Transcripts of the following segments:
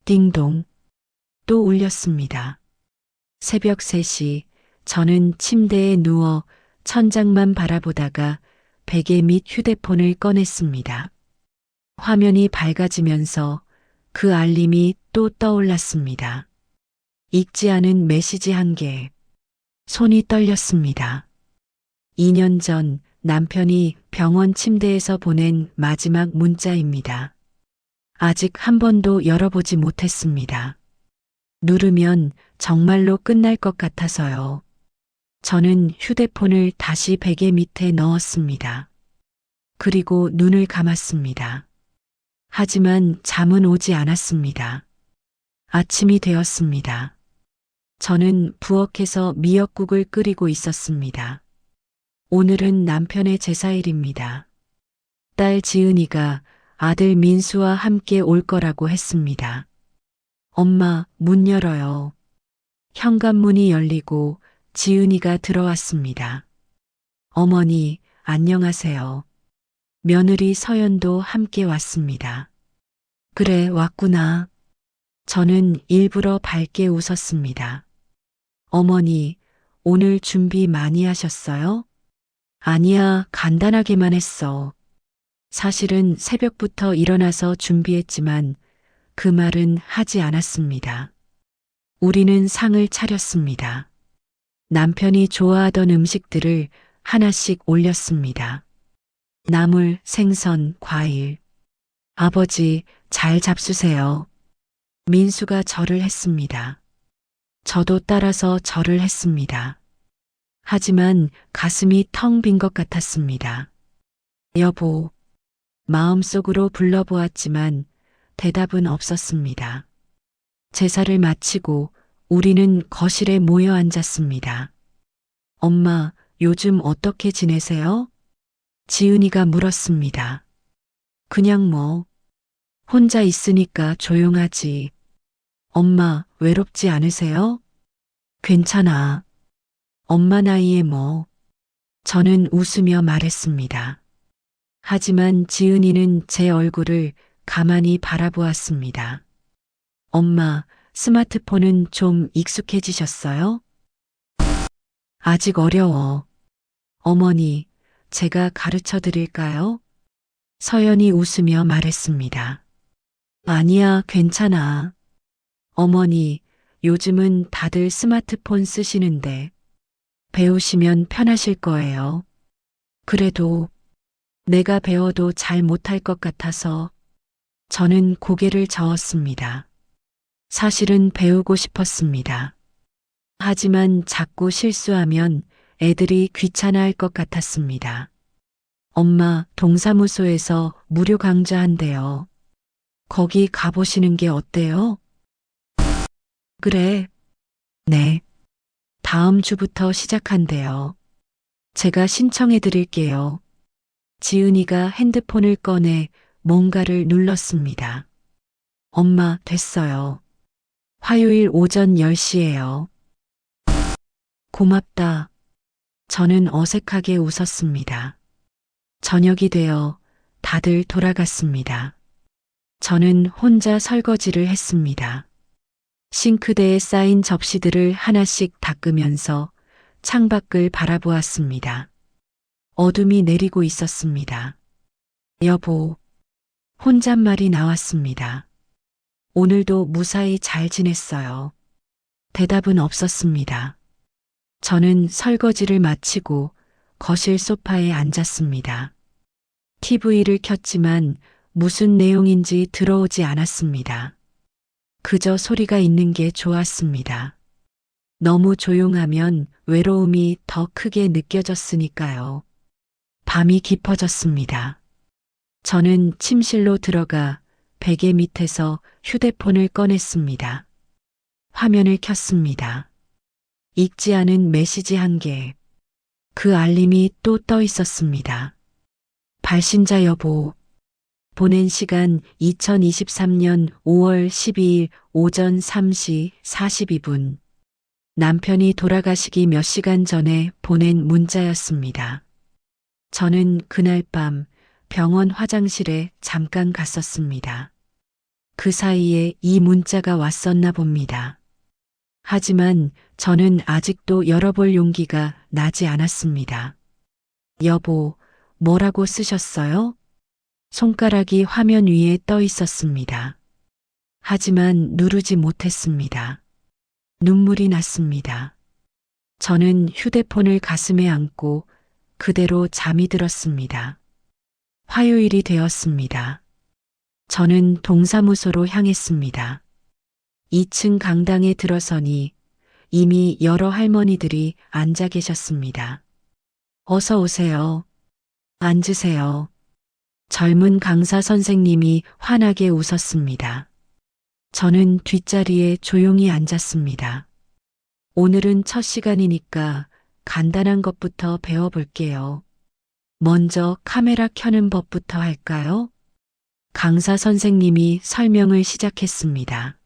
띵동. 또 울렸습니다. 새벽 3시 저는 침대에 누워 천장만 바라보다가 베개 및 휴대폰을 꺼냈습니다. 화면이 밝아지면서 그 알림이 또 떠올랐습니다. 읽지 않은 메시지 한 개. 손이 떨렸습니다. 2년 전 남편이 병원 침대에서 보낸 마지막 문자입니다. 아직 한 번도 열어보지 못했습니다. 누르면 정말로 끝날 것 같아서요. 저는 휴대폰을 다시 베개 밑에 넣었습니다. 그리고 눈을 감았습니다. 하지만 잠은 오지 않았습니다. 아침이 되었습니다. 저는 부엌에서 미역국을 끓이고 있었습니다. 오늘은 남편의 제사일입니다. 딸 지은이가 아들 민수와 함께 올 거라고 했습니다. 엄마, 문 열어요. 현관문이 열리고 지은이가 들어왔습니다. 어머니, 안녕하세요. 며느리 서연도 함께 왔습니다. 그래, 왔구나. 저는 일부러 밝게 웃었습니다. 어머니, 오늘 준비 많이 하셨어요? 아니야, 간단하게만 했어. 사실은 새벽부터 일어나서 준비했지만 그 말은 하지 않았습니다. 우리는 상을 차렸습니다. 남편이 좋아하던 음식들을 하나씩 올렸습니다. 나물, 생선, 과일. 아버지, 잘 잡수세요. 민수가 절을 했습니다. 저도 따라서 절을 했습니다. 하지만 가슴이 텅 빈 것 같았습니다. 여보, 마음속으로 불러보았지만 대답은 없었습니다. 제사를 마치고 우리는 거실에 모여 앉았습니다. 엄마, 요즘 어떻게 지내세요? 지은이가 물었습니다. 그냥 뭐, 혼자 있으니까 조용하지. 엄마, 외롭지 않으세요? 괜찮아. 엄마 나이에 뭐. 저는 웃으며 말했습니다. 하지만 지은이는 제 얼굴을 가만히 바라보았습니다. 엄마, 스마트폰은 좀 익숙해지셨어요? 아직 어려워. 어머니, 제가 가르쳐 드릴까요? 서연이 웃으며 말했습니다. 아니야, 괜찮아. 어머니, 요즘은 다들 스마트폰 쓰시는데 배우시면 편하실 거예요. 그래도 내가 배워도 잘 못할 것 같아서 저는 고개를 저었습니다. 사실은 배우고 싶었습니다. 하지만 자꾸 실수하면 애들이 귀찮아할 것 같았습니다. 엄마, 동사무소에서 무료 강좌한대요. 거기 가보시는 게 어때요? 그래. 네. 다음 주부터 시작한대요. 제가 신청해 드릴게요. 지은이가 핸드폰을 꺼내 뭔가를 눌렀습니다. 엄마, 됐어요. 화요일 오전 10시예요. 고맙다. 저는 어색하게 웃었습니다. 저녁이 되어 다들 돌아갔습니다. 저는 혼자 설거지를 했습니다. 싱크대에 쌓인 접시들을 하나씩 닦으면서 창밖을 바라보았습니다. 어둠이 내리고 있었습니다. 여보, 혼잣말이 나왔습니다. 오늘도 무사히 잘 지냈어요. 대답은 없었습니다. 저는 설거지를 마치고 거실 소파에 앉았습니다. TV를 켰지만 무슨 내용인지 들어오지 않았습니다. 그저 소리가 있는 게 좋았습니다. 너무 조용하면 외로움이 더 크게 느껴졌으니까요. 밤이 깊어졌습니다. 저는 침실로 들어가 베개 밑에서 휴대폰을 꺼냈습니다. 화면을 켰습니다. 읽지 않은 메시지 한 개. 그 알림이 또 떠 있었습니다. 발신자 여보. 보낸 시간 2023년 5월 12일 오전 3시 42분. 남편이 돌아가시기 몇 시간 전에 보낸 문자였습니다. 저는 그날 밤 병원 화장실에 잠깐 갔었습니다. 그 사이에 이 문자가 왔었나 봅니다. 하지만 저는 아직도 열어볼 용기가 나지 않았습니다. 여보, 뭐라고 쓰셨어요? 손가락이 화면 위에 떠 있었습니다. 하지만 누르지 못했습니다. 눈물이 났습니다. 저는 휴대폰을 가슴에 안고 그대로 잠이 들었습니다. 화요일이 되었습니다. 저는 동사무소로 향했습니다. 2층 강당에 들어서니 이미 여러 할머니들이 앉아 계셨습니다. 어서 오세요. 앉으세요. 젊은 강사 선생님이 환하게 웃었습니다. 저는 뒷자리에 조용히 앉았습니다. 오늘은 첫 시간이니까 간단한 것부터 배워볼게요. 먼저 카메라 켜는 법부터 할까요? 강사 선생님이 설명을 시작했습니다.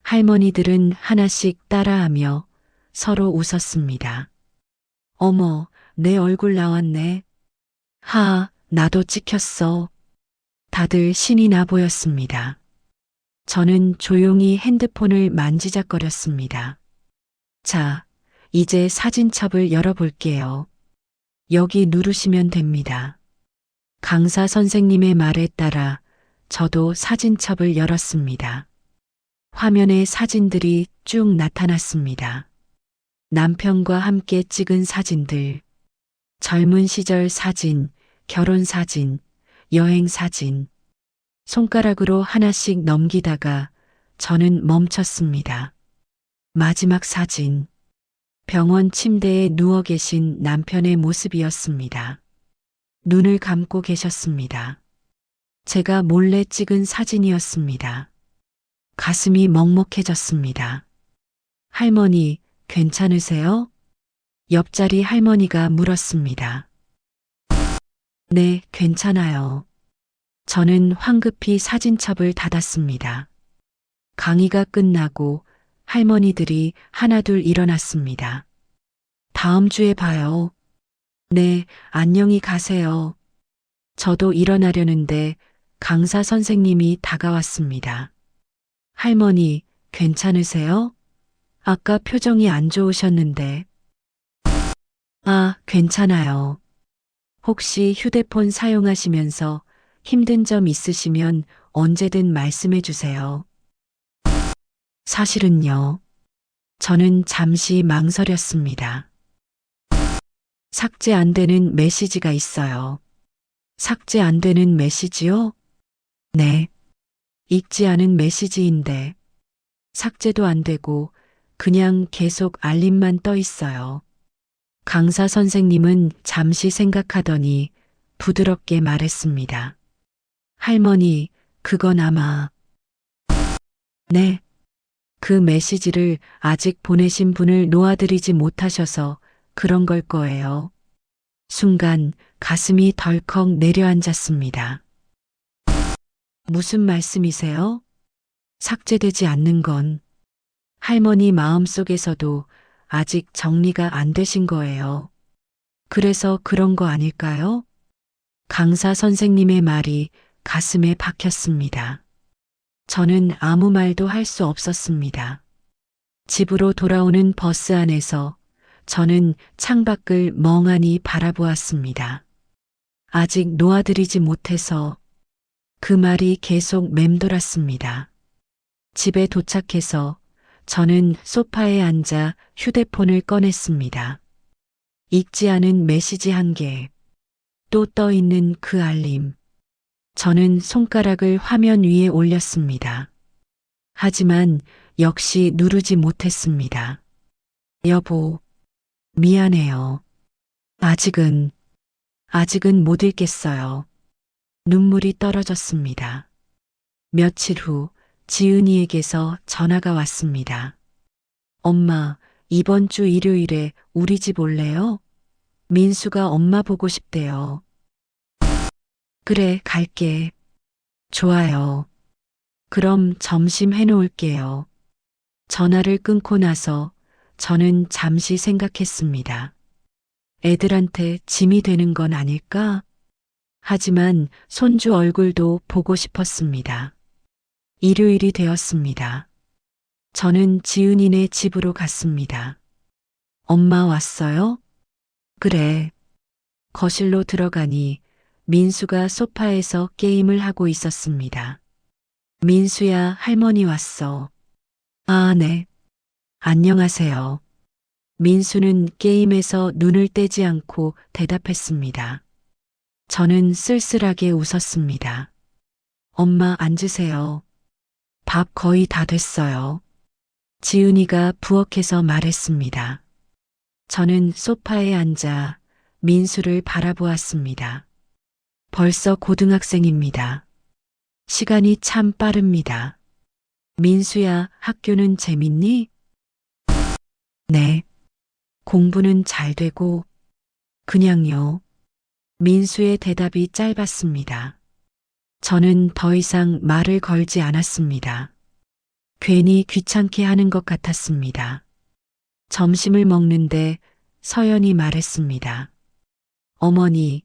할머니들은 하나씩 따라하며 서로 웃었습니다. 어머, 내 얼굴 나왔네. 나도 찍혔어. 다들 신이 나 보였습니다. 저는 조용히 핸드폰을 만지작거렸습니다. 자, 이제 사진첩을 열어볼게요. 여기 누르시면 됩니다. 강사 선생님의 말에 따라 저도 사진첩을 열었습니다. 화면에 사진들이 쭉 나타났습니다. 남편과 함께 찍은 사진들, 젊은 시절 사진, 결혼 사진, 여행 사진. 손가락으로 하나씩 넘기다가 저는 멈췄습니다. 마지막 사진. 병원 침대에 누워 계신 남편의 모습이었습니다. 눈을 감고 계셨습니다. 제가 몰래 찍은 사진이었습니다. 가슴이 먹먹해졌습니다. 할머니, 괜찮으세요? 옆자리 할머니가 물었습니다. 네, 괜찮아요. 저는 황급히 사진첩을 닫았습니다. 강의가 끝나고 할머니들이 하나둘 일어났습니다. 다음 주에 봐요. 네, 안녕히 가세요. 저도 일어나려는데 강사 선생님이 다가왔습니다. 할머니, 괜찮으세요? 아까 표정이 안 좋으셨는데. 괜찮아요. 혹시 휴대폰 사용하시면서 힘든 점 있으시면 언제든 말씀해 주세요. 사실은요. 저는 잠시 망설였습니다. 삭제 안 되는 메시지가 있어요. 삭제 안 되는 메시지요? 네. 읽지 않은 메시지인데 삭제도 안 되고 그냥 계속 알림만 떠 있어요. 강사 선생님은 잠시 생각하더니 부드럽게 말했습니다. 할머니, 그건 아마. 네. 그 메시지를 아직 보내신 분을 놓아드리지 못하셔서 그런 걸 거예요. 순간 가슴이 덜컥 내려앉았습니다. 무슨 말씀이세요? 삭제되지 않는 건 할머니 마음속에서도 아직 정리가 안 되신 거예요. 그래서 그런 거 아닐까요? 강사 선생님의 말이 가슴에 박혔습니다. 저는 아무 말도 할 수 없었습니다. 집으로 돌아오는 버스 안에서 저는 창밖을 멍하니 바라보았습니다. 아직 놓아드리지 못해서 그 말이 계속 맴돌았습니다. 집에 도착해서 저는 소파에 앉아 휴대폰을 꺼냈습니다. 읽지 않은 메시지 한 개, 또 떠 있는 그 알림. 저는 손가락을 화면 위에 올렸습니다. 하지만 역시 누르지 못했습니다. 여보, 미안해요. 아직은 못 읽겠어요. 눈물이 떨어졌습니다. 며칠 후 지은이에게서 전화가 왔습니다. 엄마, 이번 주 일요일에 우리 집 올래요? 민수가 엄마 보고 싶대요. 그래, 갈게. 좋아요. 그럼 점심 해놓을게요. 전화를 끊고 나서 저는 잠시 생각했습니다. 애들한테 짐이 되는 건 아닐까? 하지만 손주 얼굴도 보고 싶었습니다. 일요일이 되었습니다. 저는 지은이네 집으로 갔습니다. 엄마 왔어요? 그래. 거실로 들어가니 민수가 소파에서 게임을 하고 있었습니다. 민수야, 할머니 왔어. 아, 네. 안녕하세요. 민수는 게임에서 눈을 떼지 않고 대답했습니다. 저는 쓸쓸하게 웃었습니다. 엄마 앉으세요. 밥 거의 다 됐어요. 지은이가 부엌에서 말했습니다. 저는 소파에 앉아 민수를 바라보았습니다. 벌써 고등학생입니다. 시간이 참 빠릅니다. 민수야, 학교는 재밌니? 네. 공부는 잘 되고, 그냥요. 민수의 대답이 짧았습니다. 저는 더 이상 말을 걸지 않았습니다. 괜히 귀찮게 하는 것 같았습니다. 점심을 먹는데 서연이 말했습니다. 어머니,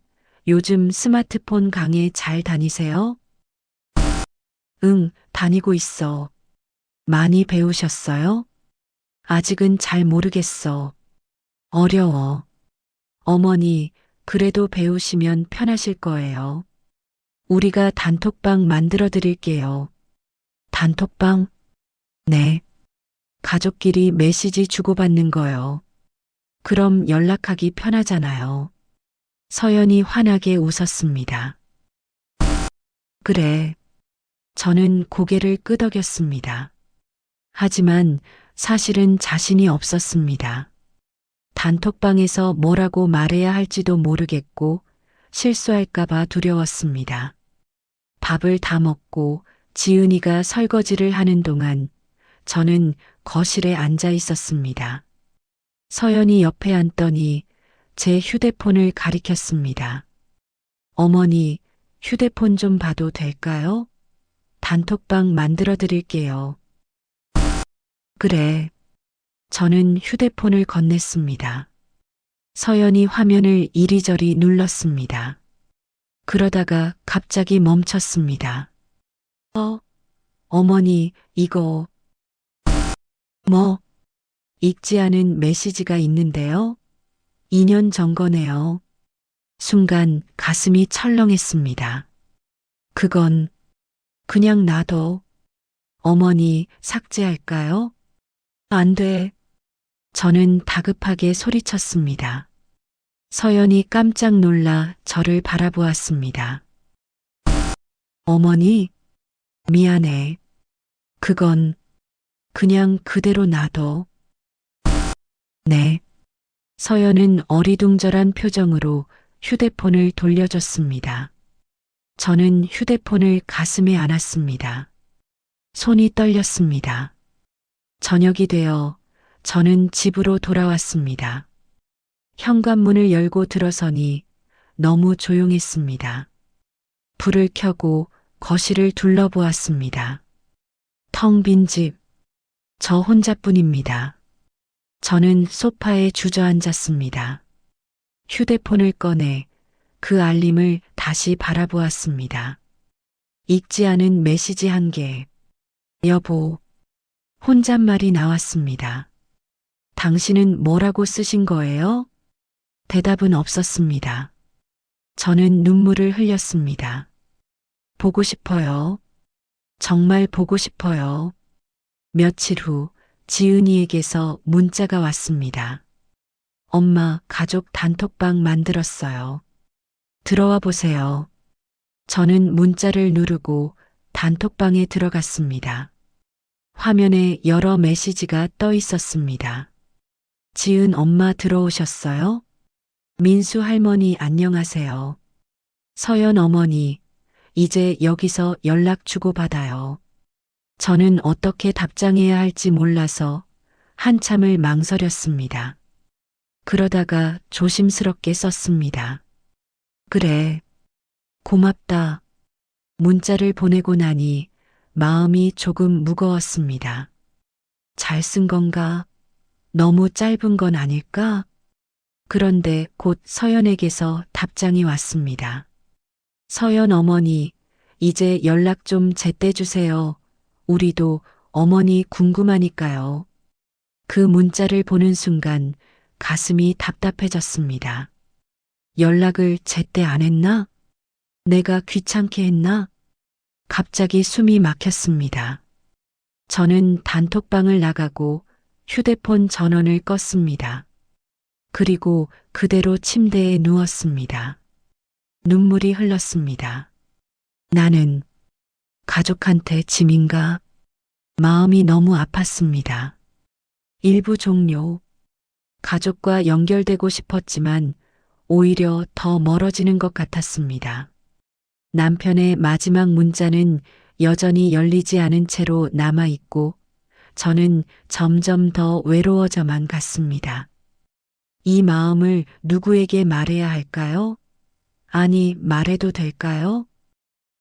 요즘 스마트폰 강의 잘 다니세요? 응, 다니고 있어. 많이 배우셨어요? 아직은 잘 모르겠어. 어려워. 어머니, 그래도 배우시면 편하실 거예요. 우리가 단톡방 만들어 드릴게요. 단톡방? 네. 가족끼리 메시지 주고받는 거요. 그럼 연락하기 편하잖아요. 서연이 환하게 웃었습니다. 그래. 저는 고개를 끄덕였습니다. 하지만 사실은 자신이 없었습니다. 단톡방에서 뭐라고 말해야 할지도 모르겠고 실수할까봐 두려웠습니다. 밥을 다 먹고 지은이가 설거지를 하는 동안 저는 거실에 앉아 있었습니다. 서연이 옆에 앉더니 제 휴대폰을 가리켰습니다. 어머니, 휴대폰 좀 봐도 될까요? 단톡방 만들어 드릴게요. 그래. 저는 휴대폰을 건넸습니다. 서연이 화면을 이리저리 눌렀습니다. 그러다가 갑자기 멈췄습니다. 어머니, 이거. 뭐? 읽지 않은 메시지가 있는데요. 2년 전 거네요. 순간 가슴이 철렁했습니다. 그건 그냥 놔둬. 어머니, 삭제할까요? 안 돼. 저는 다급하게 소리쳤습니다. 서연이 깜짝 놀라 저를 바라보았습니다. 어머니, 미안해. 그건 그냥 그대로 놔둬. 네. 서연은 어리둥절한 표정으로 휴대폰을 돌려줬습니다. 저는 휴대폰을 가슴에 안았습니다. 손이 떨렸습니다. 저녁이 되어 저는 집으로 돌아왔습니다. 현관문을 열고 들어서니 너무 조용했습니다. 불을 켜고 거실을 둘러보았습니다. 텅 빈 집, 저 혼자뿐입니다. 저는 소파에 주저앉았습니다. 휴대폰을 꺼내 그 알림을 다시 바라보았습니다. 읽지 않은 메시지 한 개. 여보, 혼잣말이 나왔습니다. 당신은 뭐라고 쓰신 거예요? 대답은 없었습니다. 저는 눈물을 흘렸습니다. 보고 싶어요. 정말 보고 싶어요. 며칠 후 지은이에게서 문자가 왔습니다. 엄마, 가족 단톡방 만들었어요. 들어와 보세요. 저는 문자를 누르고 단톡방에 들어갔습니다. 화면에 여러 메시지가 떠 있었습니다. 지은 엄마 들어오셨어요? 민수 할머니 안녕하세요. 서연 어머니, 이제 여기서 연락 주고받아요. 저는 어떻게 답장해야 할지 몰라서 한참을 망설였습니다. 그러다가 조심스럽게 썼습니다. 그래. 고맙다. 문자를 보내고 나니 마음이 조금 무거웠습니다. 잘 쓴 건가? 너무 짧은 건 아닐까? 그런데 곧 서연에게서 답장이 왔습니다. 서연 어머니, 이제 연락 좀 제때 주세요. 우리도 어머니 궁금하니까요. 그 문자를 보는 순간 가슴이 답답해졌습니다. 연락을 제때 안 했나? 내가 귀찮게 했나? 갑자기 숨이 막혔습니다. 저는 단톡방을 나가고 휴대폰 전원을 껐습니다. 그리고 그대로 침대에 누웠습니다. 눈물이 흘렀습니다. 나는 가족한테 짐인가? 마음이 너무 아팠습니다. 일부 종료. 가족과 연결되고 싶었지만 오히려 더 멀어지는 것 같았습니다. 남편의 마지막 문자는 여전히 열리지 않은 채로 남아있고 저는 점점 더 외로워져만 갔습니다. 이 마음을 누구에게 말해야 할까요? 아니, 말해도 될까요?